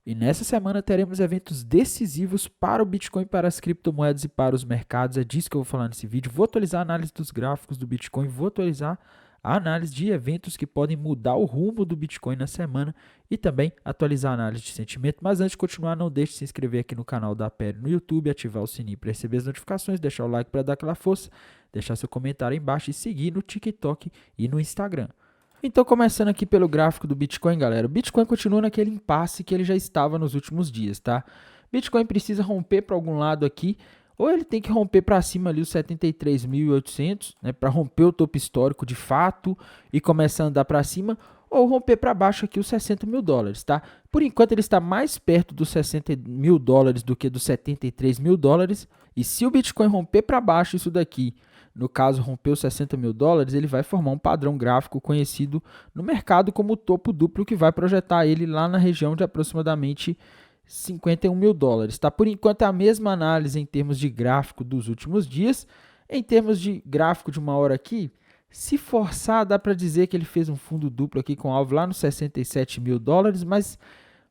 E nessa semana teremos eventos decisivos para o Bitcoin, para as criptomoedas e para os mercados. É disso que eu vou falar nesse vídeo. Vou atualizar a análise dos gráficos do Bitcoin, vou atualizar a análise de eventos que podem mudar o rumo do Bitcoin na semana e também atualizar a análise de sentimento. Mas antes de continuar, não deixe de se inscrever aqui no canal da Peri no YouTube, ativar o sininho para receber as notificações, deixar o like para dar aquela força, deixar seu comentário aí embaixo e seguir no TikTok e no Instagram. Então, começando aqui pelo gráfico do Bitcoin, galera. O Bitcoin continua naquele impasse que ele já estava nos últimos dias, tá? Bitcoin precisa romper para algum lado aqui, ou ele tem que romper para cima ali os 73.800, né, para romper o topo histórico de fato e começar a andar para cima, ou romper para baixo aqui os 60 mil dólares, tá? Por enquanto ele está mais perto dos 60 mil dólares do que dos 73 mil dólares, e se o Bitcoin romper para baixo isso daqui, no caso rompeu 60 mil dólares, ele vai formar um padrão gráfico conhecido no mercado como topo duplo, que vai projetar ele lá na região de aproximadamente 51 mil dólares. Tá? Por enquanto é a mesma análise em termos de gráfico dos últimos dias. Em termos de gráfico de uma hora aqui, se forçar, dá para dizer que ele fez um fundo duplo aqui com alvo lá nos 67 mil dólares, mas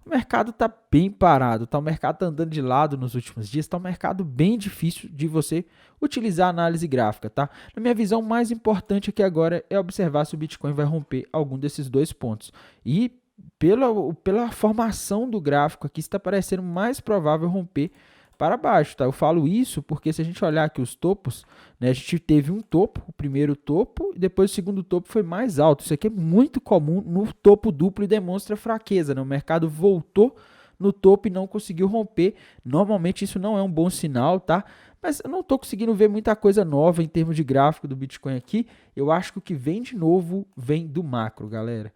o mercado está bem parado, tá? O mercado está andando de lado nos últimos dias, está um mercado bem difícil de você utilizar a análise gráfica, tá? Na minha visão, o mais importante aqui agora é observar se o Bitcoin vai romper algum desses dois pontos. E pela formação do gráfico aqui, está parecendo mais provável romper para baixo, tá? Eu falo isso porque se a gente olhar aqui os topos, né, a gente teve um topo, o primeiro topo, e depois o segundo topo foi mais alto. Isso aqui é muito comum no topo duplo e demonstra fraqueza, né? O mercado voltou no topo e não conseguiu romper. Normalmente isso não é um bom sinal, tá? Mas eu não estou conseguindo ver muita coisa nova em termos de gráfico do Bitcoin aqui. Eu acho que o que vem de novo vem do macro, galera.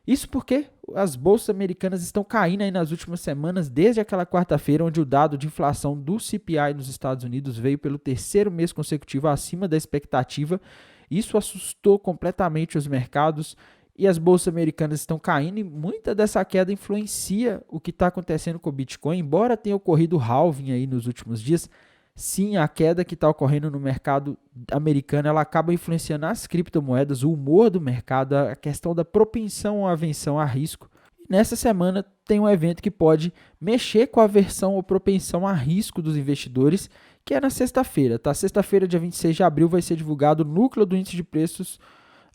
Isso porque as bolsas americanas estão caindo aí nas últimas semanas, desde aquela quarta-feira, onde o dado de inflação do CPI nos Estados Unidos veio pelo terceiro mês consecutivo acima da expectativa. Isso assustou completamente os mercados e as bolsas americanas estão caindo e muita dessa queda influencia o que está acontecendo com o Bitcoin. Embora tenha ocorrido halving aí nos últimos dias, sim, a queda que está ocorrendo no mercado americano, ela acaba influenciando as criptomoedas, o humor do mercado, a questão da propensão à aversão a risco. E nessa semana tem um evento que pode mexer com a aversão ou propensão a risco dos investidores, que é na sexta-feira, tá? Sexta-feira, dia 26 de abril, vai ser divulgado o núcleo do índice de preços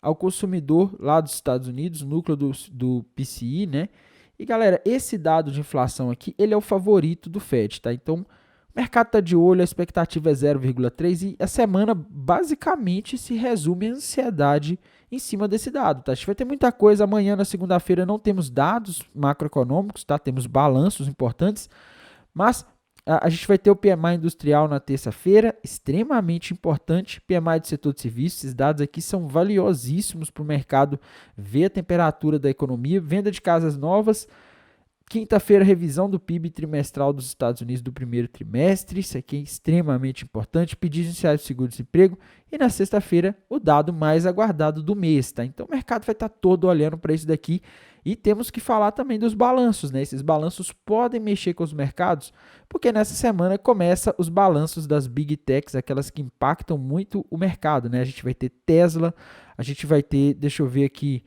ao consumidor lá dos Estados Unidos, o núcleo do PCI, né? E galera, esse dado de inflação aqui, ele é o favorito do Fed, tá? Então, o mercado está de olho, a expectativa é 0,3 e a semana basicamente se resume à ansiedade em cima desse dado. Tá? A gente vai ter muita coisa. Amanhã, na segunda-feira, não temos dados macroeconômicos, tá? Temos balanços importantes, mas a gente vai ter o PMI industrial na terça-feira, extremamente importante. PMI do setor de serviços, esses dados aqui são valiosíssimos para o mercado ver a temperatura da economia, venda de casas novas. Quinta-feira, revisão do PIB trimestral dos Estados Unidos do primeiro trimestre, isso aqui é extremamente importante, pedidos iniciais de seguro-desemprego, e na sexta-feira, o dado mais aguardado do mês, tá? Então, o mercado vai estar todo olhando para isso daqui, e temos que falar também dos balanços, né? Esses balanços podem mexer com os mercados, porque nessa semana começa os balanços das Big Techs, aquelas que impactam muito o mercado, né? A gente vai ter Tesla, a gente vai ter, deixa eu ver aqui,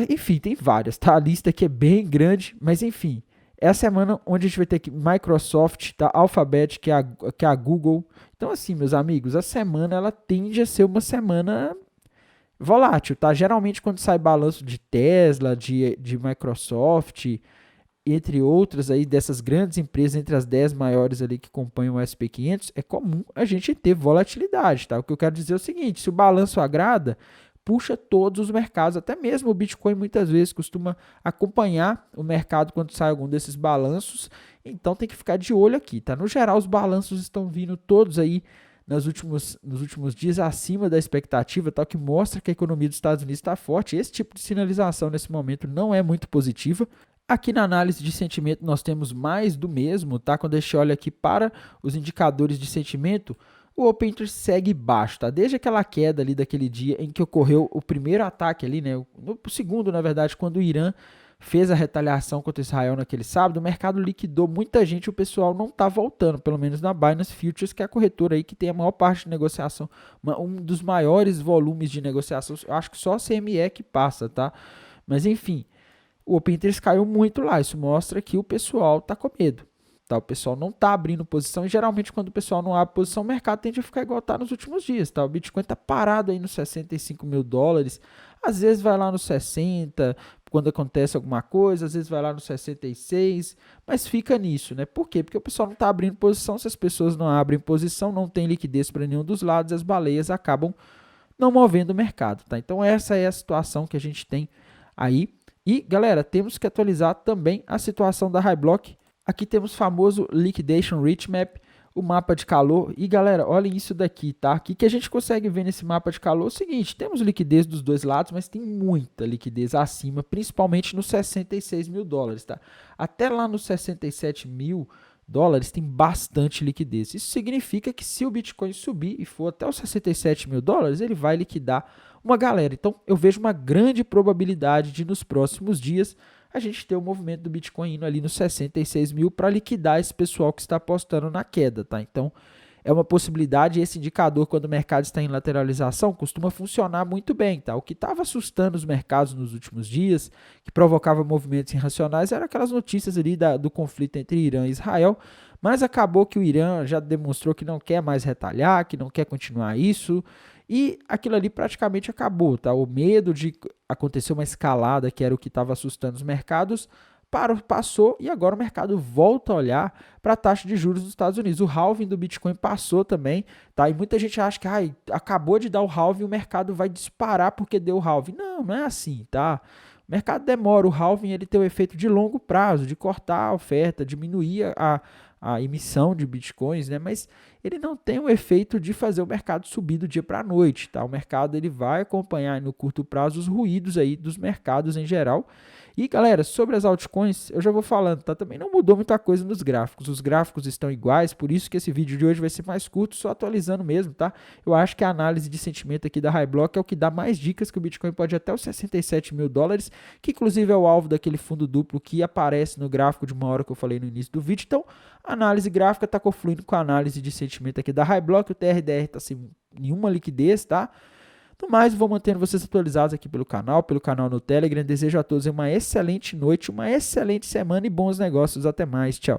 enfim, tem várias, tá? A lista aqui é bem grande, mas enfim, é a semana onde a gente vai ter aqui Microsoft, tá? Alphabet, que é a Google. Então, assim, meus amigos, a semana ela tende a ser uma semana volátil, tá? Geralmente, quando sai balanço de Tesla, de Microsoft, entre outras aí dessas grandes empresas, entre as 10 maiores ali que compõem o SP500, é comum a gente ter volatilidade, tá? O que eu quero dizer é o seguinte, se o balanço agrada, puxa todos os mercados, até mesmo o Bitcoin muitas vezes costuma acompanhar o mercado quando sai algum desses balanços, então tem que ficar de olho aqui, tá? No geral, os balanços estão vindo todos aí nos últimos dias acima da expectativa, tal, que mostra que a economia dos Estados Unidos está forte. Esse tipo de sinalização nesse momento não é muito positiva. Aqui na análise de sentimento nós temos mais do mesmo, tá? Quando a gente olha aqui para os indicadores de sentimento, o Open Interest segue baixo, tá? Desde aquela queda ali daquele dia em que ocorreu o primeiro ataque ali, né? O segundo, na verdade, quando o Irã fez a retaliação contra Israel naquele sábado, o mercado liquidou muita gente, o pessoal não está voltando, pelo menos na Binance Futures, que é a corretora aí que tem a maior parte de negociação, um dos maiores volumes de negociação, eu acho que só a CME que passa, tá? Mas enfim, o Open Interest caiu muito lá. Isso mostra que o pessoal está com medo. Tá? O pessoal não está abrindo posição e geralmente quando o pessoal não abre posição, o mercado tende a ficar igual está nos últimos dias. Tá? O Bitcoin está parado aí nos 65 mil dólares, às vezes vai lá nos 60 quando acontece alguma coisa, às vezes vai lá nos 66, mas fica nisso, né? Por quê? Porque o pessoal não está abrindo posição, se as pessoas não abrem posição, não tem liquidez para nenhum dos lados, as baleias acabam não movendo o mercado, tá? Então essa é a situação que a gente tem aí. E, galera, temos que atualizar também a situação da HighBlock. Aqui temos o famoso Liquidation Rate Map, o mapa de calor. E, galera, olhem isso daqui, tá? O que a gente consegue ver nesse mapa de calor é o seguinte, temos liquidez dos dois lados, mas tem muita liquidez acima, principalmente nos 66 mil dólares, tá? Até lá nos 67 mil dólares tem bastante liquidez. Isso significa que se o Bitcoin subir e for até os 67 mil dólares, ele vai liquidar uma galera. Então, eu vejo uma grande probabilidade de nos próximos dias a gente ter o movimento do Bitcoin indo ali nos 66 mil para liquidar esse pessoal que está apostando na queda, tá? Então, é uma possibilidade. Esse indicador, quando o mercado está em lateralização, costuma funcionar muito bem, tá? O que estava assustando os mercados nos últimos dias, que provocava movimentos irracionais, eram aquelas notícias ali do conflito entre Irã e Israel, mas acabou que o Irã já demonstrou que não quer mais retalhar, que não quer continuar isso, e aquilo ali praticamente acabou, tá? O medo de acontecer uma escalada, que era o que estava assustando os mercados, passou e agora o mercado volta a olhar para a taxa de juros dos Estados Unidos. O halving do Bitcoin passou também, tá? E muita gente acha que acabou de dar o halving e o mercado vai disparar porque deu o halving. Não, não é assim, tá? O mercado demora, o halving ele tem o efeito de longo prazo, de cortar a oferta, diminuir a emissão de bitcoins, né? Mas ele não tem o efeito de fazer o mercado subir do dia para a noite, tá? O mercado ele vai acompanhar no curto prazo os ruídos aí dos mercados em geral. E galera, sobre as altcoins, eu já vou falando, tá? Também não mudou muita coisa nos gráficos. Os gráficos estão iguais, por isso que esse vídeo de hoje vai ser mais curto, só atualizando mesmo, tá? Eu acho que a análise de sentimento aqui da HighBlock é o que dá mais dicas que o Bitcoin pode ir até os 67 mil dólares, que inclusive é o alvo daquele fundo duplo que aparece no gráfico de uma hora que eu falei no início do vídeo. Então, a análise gráfica está confluindo com a análise de sentimento aqui da HighBlock. O TRDR está sem nenhuma liquidez, tá? No mais, vou mantendo vocês atualizados aqui pelo canal no Telegram. Desejo a todos uma excelente noite, uma excelente semana e bons negócios. Até mais. Tchau.